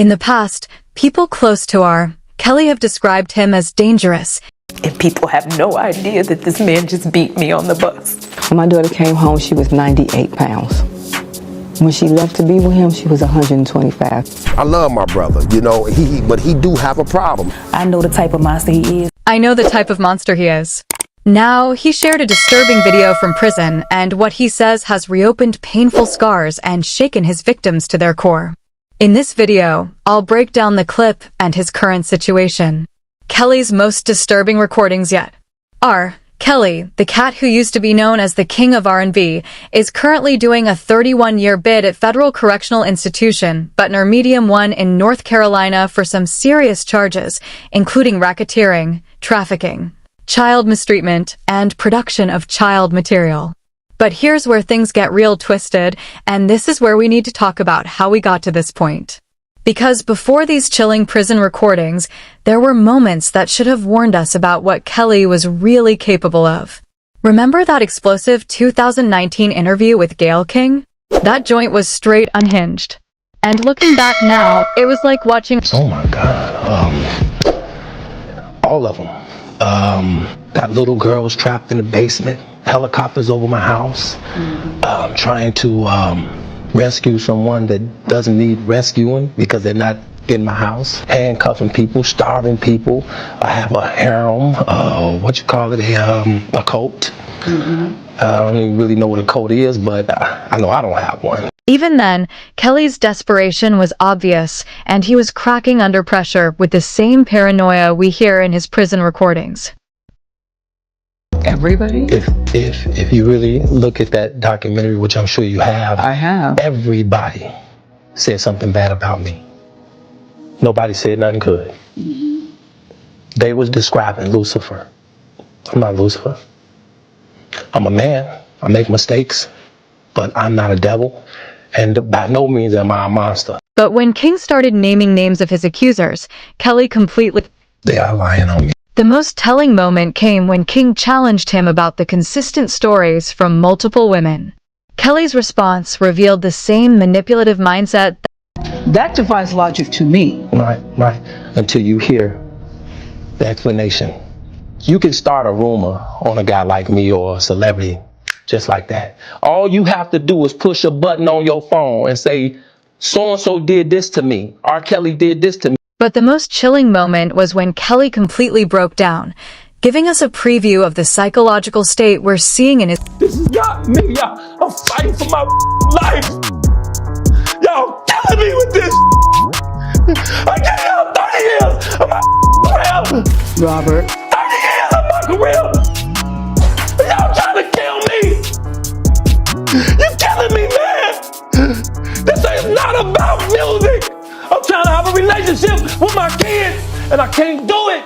In the past, people close to Kelly have described him as dangerous. And people have no idea that this man just beat me on the bus. When my daughter came home, she was 98 pounds. When she left to be with him, she was 125. I love my brother, but he do have a problem. I know the type of monster he is. I know the type of monster he is. Now, he shared a disturbing video from prison and what he says has reopened painful scars and shaken his victims to their core. In this video, I'll break down the clip and his current situation. Kelly's most disturbing recordings yet. Kelly, the cat who used to be known as the king of R&B, is currently doing a 31-year bid at Federal Correctional Institution, Butner Medium 1 in North Carolina for some serious charges, including racketeering, trafficking, child mistreatment, and production of child material. But here's where things get real twisted, and this is where we need to talk about how we got to this point. Because before these chilling prison recordings, there were moments that should have warned us about what Kelly was really capable of. Remember that explosive 2019 interview with Gayle King? That joint was straight unhinged. And looking back now, it was like watching— Oh my God, all of them. Got little girls trapped in the basement, helicopters over my house, trying to rescue someone that doesn't need rescuing because they're not in my house, handcuffing people, starving people. I have a harem, a cult. I don't even really know what a cult is, but I know I don't have one. Even then, Kelly's desperation was obvious, and he was cracking under pressure with the same paranoia we hear in his prison recordings. Everybody? If you really look at that documentary, which I'm sure you have, I have. Everybody said something bad about me. Nobody said nothing good. They was describing Lucifer. I'm not Lucifer. I'm a man. I make mistakes, but I'm not a devil. And by no means am I a monster. But when King started naming names of his accusers, Kelly completely— They are lying on me. The most telling moment came when King challenged him about the consistent stories from multiple women. Kelly's response revealed the same manipulative mindset. That defies logic to me. Right. Until you hear the explanation. You can start a rumor on a guy like me or a celebrity just like that. All you have to do is push a button on your phone and say, so-and-so did this to me. R. Kelly did this to me. But the most chilling moment was when Kelly completely broke down, giving us a preview of the psychological state we're seeing in his— This is not me, y'all. I'm fighting for my life. Y'all killing me with this. I gave y'all 30 years of my career. Robert. 30 years of my career. Y'all trying to kill me. You killing me, man. This is not about music. I'm trying to have a relationship with my kids, and I can't do it.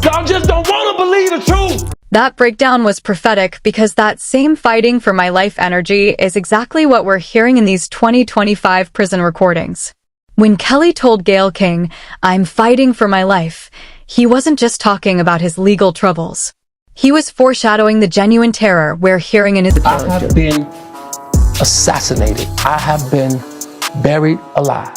Y'all just don't want to believe the truth. That breakdown was prophetic because that same fighting for my life energy is exactly what we're hearing in these 2025 prison recordings. When Kelly told Gayle King, "I'm fighting for my life," he wasn't just talking about his legal troubles. He was foreshadowing the genuine terror we're hearing in his— I have been assassinated. I have been buried alive,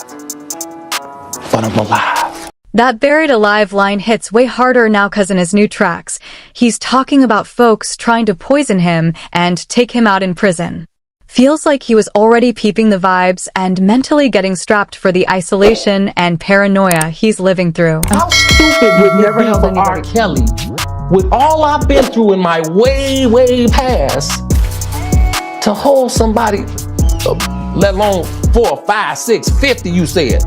but I'm alive. That buried alive line hits way harder now because in his new tracks, he's talking about folks trying to poison him and take him out in prison. Feels like he was already peeping the vibes and mentally getting strapped for the isolation and paranoia he's living through. How stupid would never be for R. Kelly, with all I've been through in my way past, to hold somebody, let alone 4, 5, 6, 50, you said.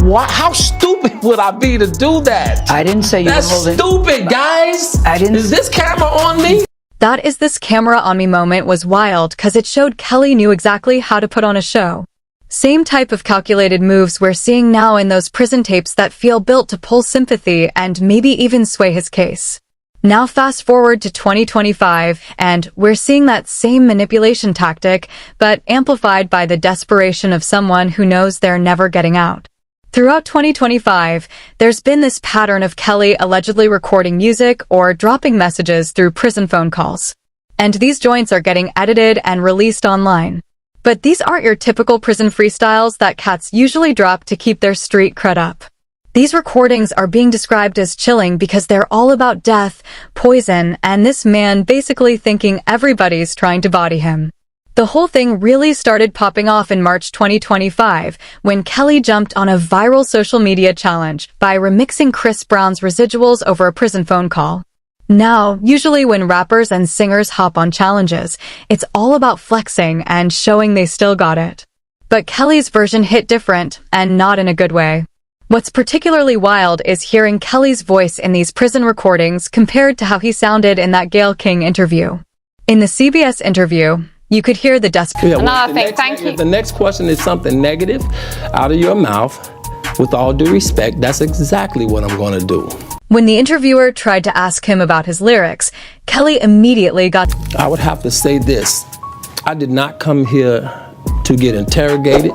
How stupid would I be to do that? I didn't say you were holding— That's stupid, guys. Is this camera on me? That "is this camera on me" moment was wild because it showed Kelly knew exactly how to put on a show. Same type of calculated moves we're seeing now in those prison tapes that feel built to pull sympathy and maybe even sway his case. Now fast forward to 2025, and we're seeing that same manipulation tactic, but amplified by the desperation of someone who knows they're never getting out. Throughout 2025, there's been this pattern of Kelly allegedly recording music or dropping messages through prison phone calls. And these joints are getting edited and released online. But these aren't your typical prison freestyles that cats usually drop to keep their street cred up. These recordings are being described as chilling because they're all about death, poison, and this man basically thinking everybody's trying to body him. The whole thing really started popping off in March 2025 when Kelly jumped on a viral social media challenge by remixing Chris Brown's residuals over a prison phone call. Now, usually when rappers and singers hop on challenges, it's all about flexing and showing they still got it. But Kelly's version hit different, and not in a good way. What's particularly wild is hearing Kelly's voice in these prison recordings compared to how he sounded in that Gayle King interview. In the CBS interview, you could hear the desperate. Another thing, thank you. If the next question is something negative out of your mouth, with all due respect, that's exactly what I'm going to do. When the interviewer tried to ask him about his lyrics, Kelly immediately got. I would have to say this. I did not come here to get interrogated.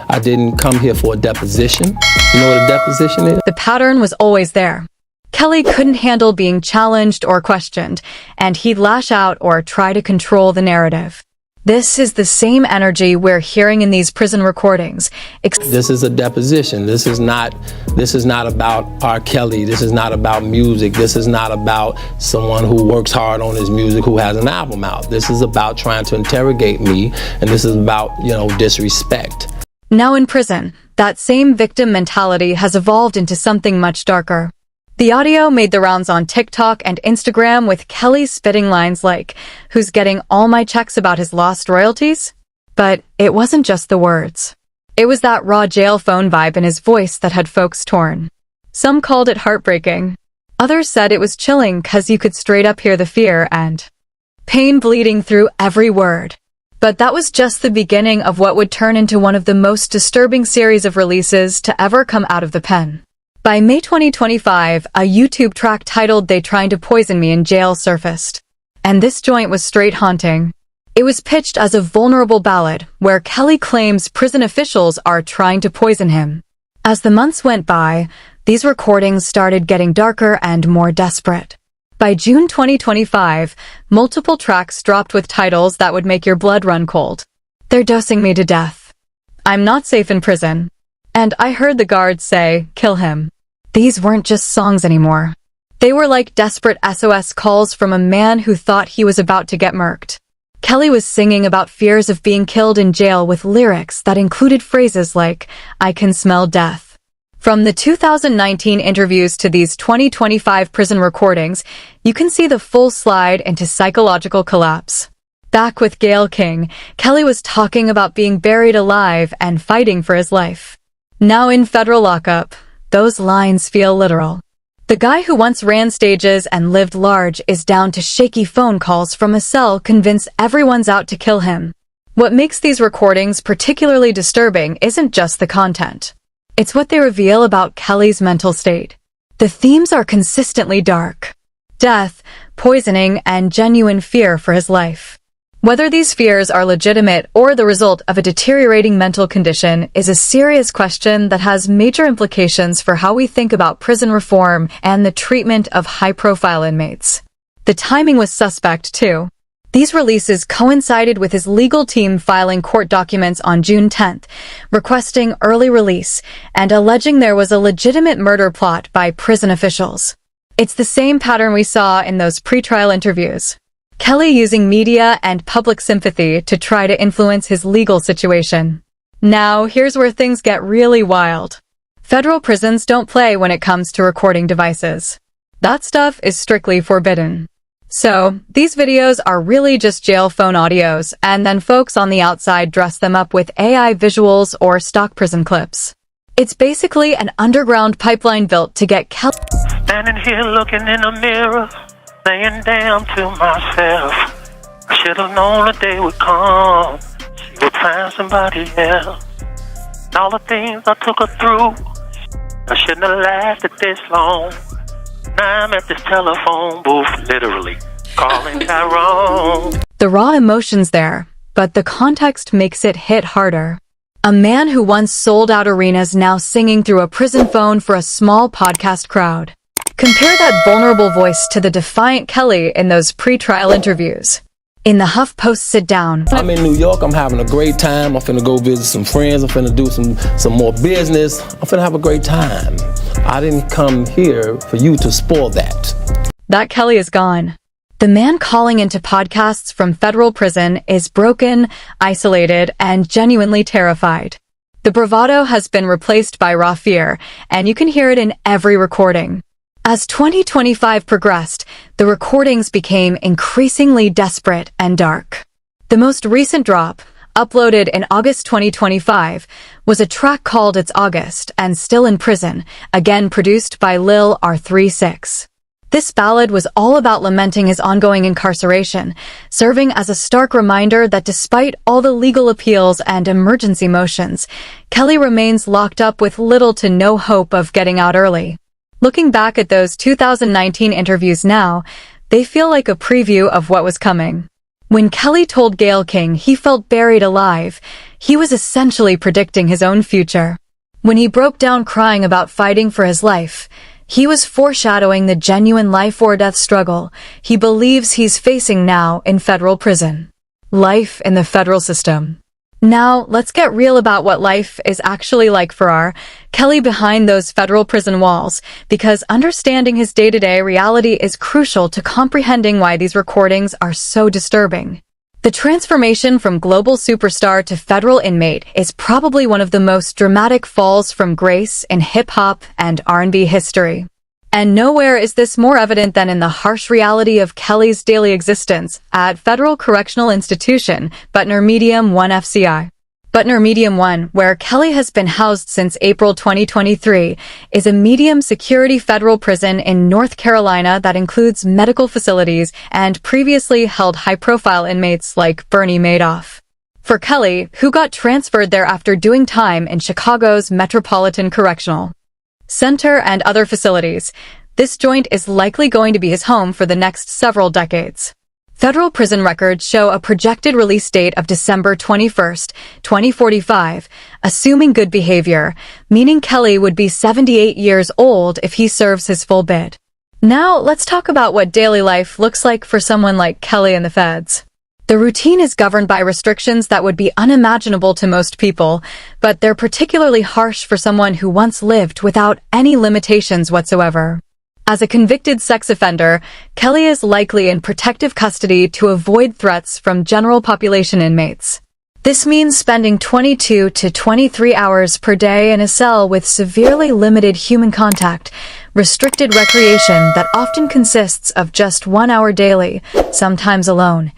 I didn't come here for a deposition. You know what a deposition is? The pattern was always there. Kelly couldn't handle being challenged or questioned, and he'd lash out or try to control the narrative. This is the same energy we're hearing in these prison recordings. This is a deposition. This is not about R. Kelly. This is not about music. This is not about someone who works hard on his music, who has an album out. This is about trying to interrogate me, and this is about, disrespect. Now in prison, that same victim mentality has evolved into something much darker. The audio made the rounds on TikTok and Instagram with Kelly spitting lines like, "Who's getting all my checks about his lost royalties?" But it wasn't just the words. It was that raw jail phone vibe in his voice that had folks torn. Some called it heartbreaking. Others said it was chilling 'cause you could straight up hear the fear and pain bleeding through every word. But that was just the beginning of what would turn into one of the most disturbing series of releases to ever come out of the pen. By May 2025, a YouTube track titled "They Trying to Poison Me in Jail" surfaced. And this joint was straight haunting. It was pitched as a vulnerable ballad where Kelly claims prison officials are trying to poison him. As the months went by, these recordings started getting darker and more desperate. By June 2025, multiple tracks dropped with titles that would make your blood run cold. "They're dosing me to death," "I'm not safe in prison," and "I heard the guards say, kill him." These weren't just songs anymore. They were like desperate SOS calls from a man who thought he was about to get murked. Kelly was singing about fears of being killed in jail with lyrics that included phrases like, "I can smell death." From the 2019 interviews to these 2025 prison recordings, you can see the full slide into psychological collapse. Back with Gayle King, Kelly was talking about being buried alive and fighting for his life. Now in federal lockup, those lines feel literal. The guy who once ran stages and lived large is down to shaky phone calls from a cell convinced everyone's out to kill him. What makes these recordings particularly disturbing isn't just the content. It's what they reveal about Kelly's mental state. The themes are consistently dark. Death, poisoning, and genuine fear for his life. Whether these fears are legitimate or the result of a deteriorating mental condition is a serious question that has major implications for how we think about prison reform and the treatment of high-profile inmates. The timing was suspect, too. These releases coincided with his legal team filing court documents on June 10th, requesting early release and alleging there was a legitimate murder plot by prison officials. It's the same pattern we saw in those pretrial interviews. Kelly using media and public sympathy to try to influence his legal situation. Now, here's where things get really wild. Federal prisons don't play when it comes to recording devices. That stuff is strictly forbidden. So, these videos are really just jail phone audios, and then folks on the outside dress them up with AI visuals or stock prison clips. It's basically an underground pipeline built to get Kelly. Standing here looking in the mirror, saying damn to myself. I should have known the day would come. She would find somebody else. And all the things I took her through, I shouldn't have lasted this long. Now I'm at this telephone booth, literally, calling Tyrone. The raw emotions there, but the context makes it hit harder. A man who once sold out arenas now singing through a prison phone for a small podcast crowd. Compare that vulnerable voice to the defiant Kelly in those pre-trial interviews. In the HuffPost sit-down, I'm in New York, I'm having a great time. I'm finna go visit some friends, I'm finna do some more business. I'm finna have a great time. I didn't come here for you to spoil that. that Kelly is gone. The man calling into podcasts from federal prison is broken, isolated, and genuinely terrified. The bravado has been replaced by raw fear, and you can hear it in every recording. As 2025 progressed, the recordings became increasingly desperate and dark. The most recent drop, uploaded in August 2025, was a track called It's August and Still in Prison, again produced by Lil R36. This ballad was all about lamenting his ongoing incarceration, serving as a stark reminder that despite all the legal appeals and emergency motions, Kelly remains locked up with little to no hope of getting out early. Looking back at those 2019 interviews now, they feel like a preview of what was coming. When Kelly told Gayle King he felt buried alive, he was essentially predicting his own future. When he broke down crying about fighting for his life, he was foreshadowing the genuine life-or-death struggle he believes he's facing now in federal prison. Life in the federal system. Now, let's get real about what life is actually like for our Kelly behind those federal prison walls, because understanding his day-to-day reality is crucial to comprehending why these recordings are so disturbing. The transformation from global superstar to federal inmate is probably one of the most dramatic falls from grace in hip-hop and R&B history. And nowhere is this more evident than in the harsh reality of Kelly's daily existence at Federal Correctional Institution, Butner Medium 1 FCI. Butner Medium 1, where Kelly has been housed since April 2023, is a medium security federal prison in North Carolina that includes medical facilities and previously held high-profile inmates like Bernie Madoff. For Kelly, who got transferred there after doing time in Chicago's Metropolitan Correctional Center and other facilities, this joint is likely going to be his home for the next several decades. Federal prison records show a projected release date of December 21, 2045, assuming good behavior, meaning Kelly would be 78 years old if he serves his full bid. Now, let's talk about what daily life looks like for someone like Kelly and the feds. The routine is governed by restrictions that would be unimaginable to most people, but they're particularly harsh for someone who once lived without any limitations whatsoever. As a convicted sex offender, Kelly is likely in protective custody to avoid threats from general population inmates. This means spending 22 to 23 hours per day in a cell with severely limited human contact, restricted recreation that often consists of just 1 hour daily, sometimes alone,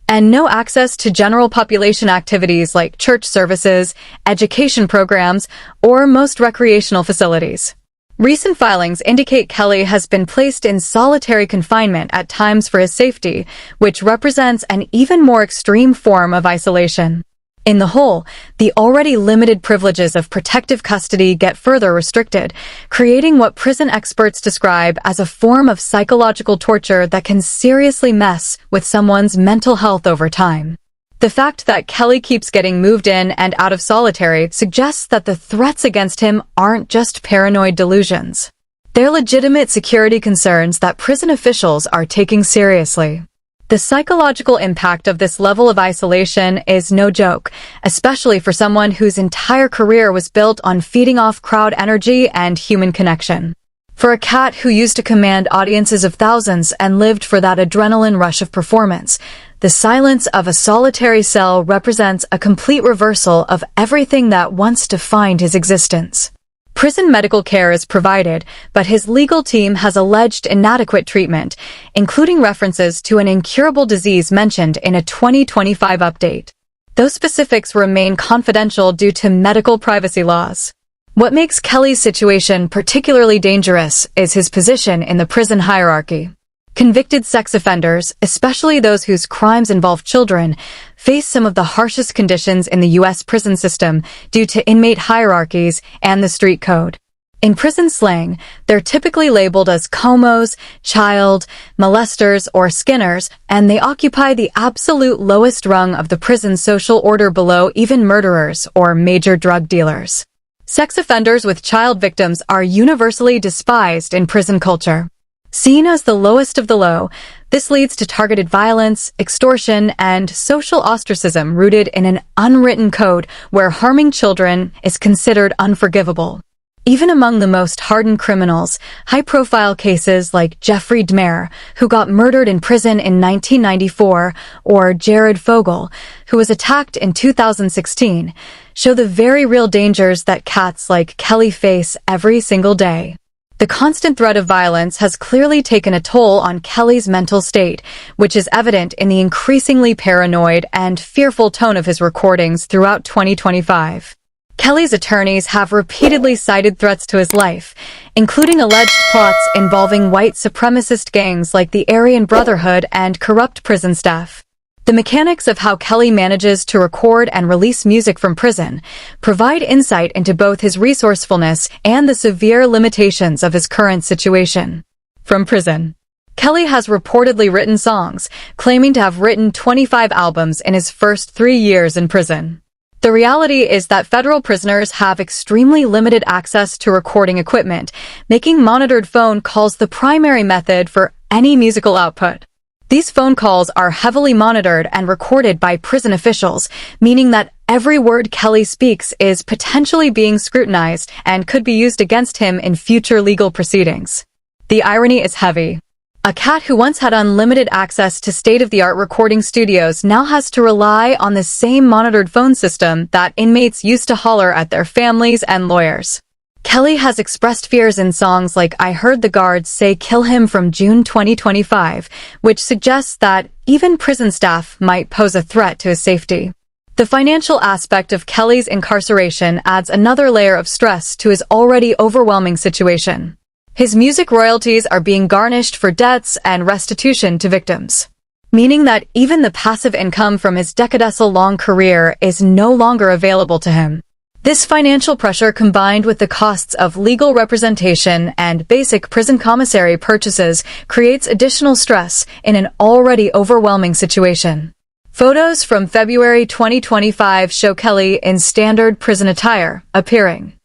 and no access to general population activities like church services, education programs, or most recreational facilities. Recent filings indicate Kelly has been placed in solitary confinement at times for his safety, which represents an even more extreme form of isolation. In the whole, the already limited privileges of protective custody get further restricted, creating what prison experts describe as a form of psychological torture that can seriously mess with someone's mental health over time. The fact that Kelly keeps getting moved in and out of solitary suggests that the threats against him aren't just paranoid delusions. They're legitimate security concerns that prison officials are taking seriously. The psychological impact of this level of isolation is no joke, especially for someone whose entire career was built on feeding off crowd energy and human connection. For a cat who used to command audiences of thousands and lived for that adrenaline rush of performance, the silence of a solitary cell represents a complete reversal of everything that once defined his existence. Prison medical care is provided, but his legal team has alleged inadequate treatment, including references to an incurable disease mentioned in a 2025 update. Those specifics remain confidential due to medical privacy laws. What makes Kelly's situation particularly dangerous is his position in the prison hierarchy. Convicted sex offenders, especially those whose crimes involve children, face some of the harshest conditions in the U.S. prison system due to inmate hierarchies and the street code. In prison slang, they're typically labeled as comos, child, molesters, or skinners, and they occupy the absolute lowest rung of the prison social order below even murderers or major drug dealers. Sex offenders with child victims are universally despised in prison culture. Seen as the lowest of the low, this leads to targeted violence, extortion, and social ostracism rooted in an unwritten code where harming children is considered unforgivable. Even among the most hardened criminals, high-profile cases like Jeffrey Dahmer, who got murdered in prison in 1994, or Jared Fogle, who was attacked in 2016, show the very real dangers that cats like Kelly face every single day. The constant threat of violence has clearly taken a toll on Kelly's mental state, which is evident in the increasingly paranoid and fearful tone of his recordings throughout 2025. Kelly's attorneys have repeatedly cited threats to his life, including alleged plots involving white supremacist gangs like the Aryan Brotherhood and corrupt prison staff. The mechanics of how Kelly manages to record and release music from prison provide insight into both his resourcefulness and the severe limitations of his current situation. From prison, Kelly has reportedly written songs, claiming to have written 25 albums in his first 3 years in prison. The reality is that federal prisoners have extremely limited access to recording equipment, making monitored phone calls the primary method for any musical output. These phone calls are heavily monitored and recorded by prison officials, meaning that every word Kelly speaks is potentially being scrutinized and could be used against him in future legal proceedings. The irony is heavy. A cat who once had unlimited access to state-of-the-art recording studios now has to rely on the same monitored phone system that inmates used to holler at their families and lawyers. Kelly has expressed fears in songs like I Heard the Guards Say Kill Him from June 2025, which suggests that even prison staff might pose a threat to his safety. The financial aspect of Kelly's incarceration adds another layer of stress to his already overwhelming situation. His music royalties are being garnished for debts and restitution to victims, meaning that even the passive income from his decades-long career is no longer available to him. This financial pressure, combined with the costs of legal representation and basic prison commissary purchases, creates additional stress in an already overwhelming situation. Photos from February 2025 show Kelly in standard prison attire, appearing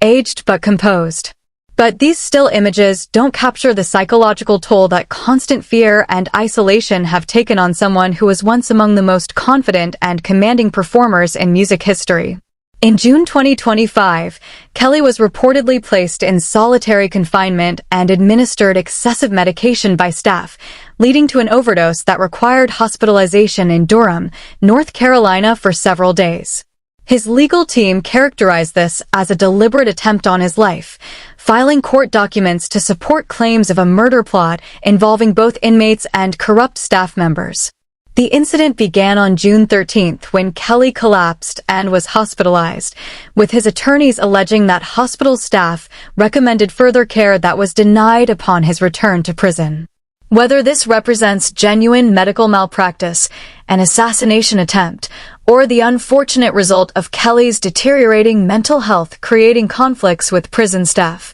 aged but composed. But these still images don't capture the psychological toll that constant fear and isolation have taken on someone who was once among the most confident and commanding performers in music history. In June 2025, Kelly was reportedly placed in solitary confinement and administered excessive medication by staff, leading to an overdose that required hospitalization in Durham, North Carolina for several days. His legal team characterized this as a deliberate attempt on his life, filing court documents to support claims of a murder plot involving both inmates and corrupt staff members. The incident began on June 13th when Kelly collapsed and was hospitalized, with his attorneys alleging that hospital staff recommended further care that was denied upon his return to prison. Whether this represents genuine medical malpractice, an assassination attempt, or the unfortunate result of Kelly's deteriorating mental health creating conflicts with prison staff,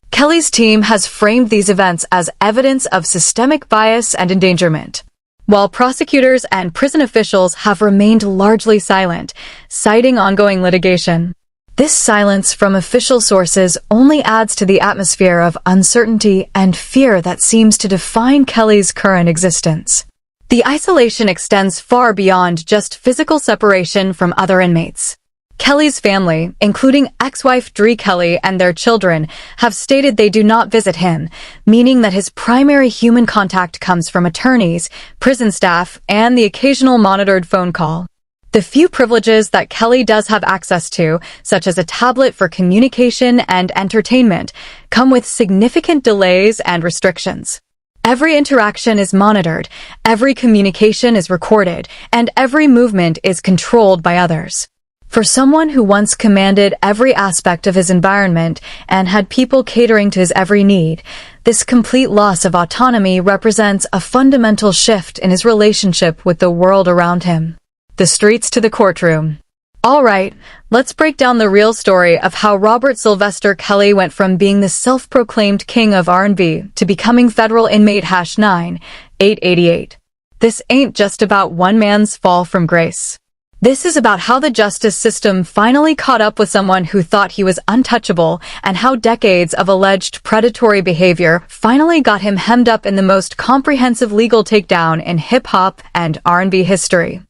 Kelly's team has framed these events as evidence of systemic bias and endangerment. While prosecutors and prison officials have remained largely silent, citing ongoing litigation. This silence from official sources only adds to the atmosphere of uncertainty and fear that seems to define Kelly's current existence. The isolation extends far beyond just physical separation from other inmates. Kelly's family, including ex-wife Dree Kelly and their children, have stated they do not visit him, meaning that his primary human contact comes from attorneys, prison staff, and the occasional monitored phone call. The few privileges that Kelly does have access to, such as a tablet for communication and entertainment, come with significant delays and restrictions. Every interaction is monitored, every communication is recorded, and every movement is controlled by others. For someone who once commanded every aspect of his environment and had people catering to his every need, this complete loss of autonomy represents a fundamental shift in his relationship with the world around him. The streets to the courtroom. All right, let's break down the real story of how Robert Sylvester Kelly went from being the self-proclaimed king of R&B to becoming federal inmate #9888. This ain't just about one man's fall from grace. This is about how the justice system finally caught up with someone who thought he was untouchable and how decades of alleged predatory behavior finally got him hemmed up in the most comprehensive legal takedown in hip-hop and R&B history.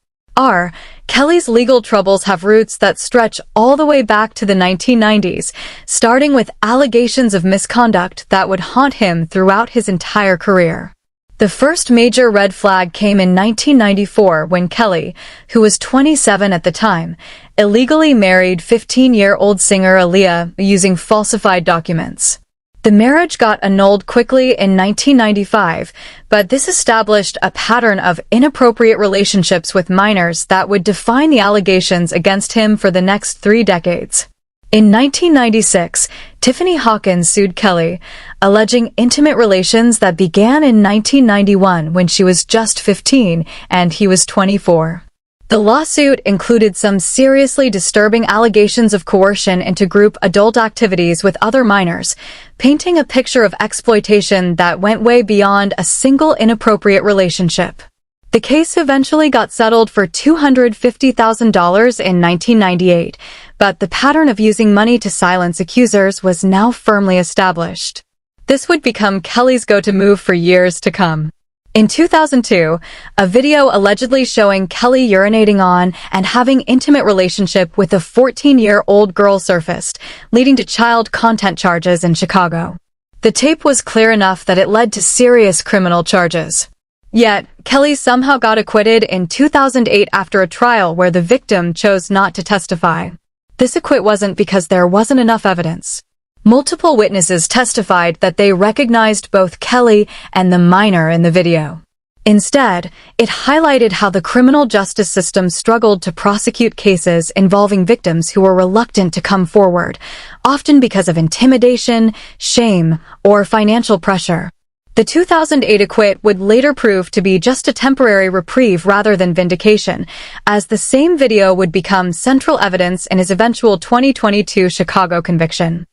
Kelly's legal troubles have roots that stretch all the way back to the 1990s, starting with allegations of misconduct that would haunt him throughout his entire career. The first major red flag came in 1994 when Kelly, who was 27 at the time, illegally married 15-year-old singer Aaliyah using falsified documents. The marriage got annulled quickly in 1995, but this established a pattern of inappropriate relationships with minors that would define the allegations against him for the next 3 decades. In 1996, Tiffany Hawkins sued Kelly, alleging intimate relations that began in 1991 when she was just 15 and he was 24. The lawsuit included some seriously disturbing allegations of coercion into group adult activities with other minors, painting a picture of exploitation that went way beyond a single inappropriate relationship. The case eventually got settled for $250,000 in 1998, but the pattern of using money to silence accusers was now firmly established. This would become Kelly's go-to move for years to come. In 2002, a video allegedly showing Kelly urinating on and having intimate relationship with a 14-year-old girl surfaced, leading to child content charges in Chicago. The tape was clear enough that it led to serious criminal charges. Yet, Kelly somehow got acquitted in 2008 after a trial where the victim chose not to testify. This acquit wasn't because there wasn't enough evidence. Multiple witnesses testified that they recognized both Kelly and the minor in the video. Instead, it highlighted how the criminal justice system struggled to prosecute cases involving victims who were reluctant to come forward, often because of intimidation, shame, or financial pressure. The 2008 acquit would later prove to be just a temporary reprieve rather than vindication, as the same video would become central evidence in his eventual 2022 Chicago conviction.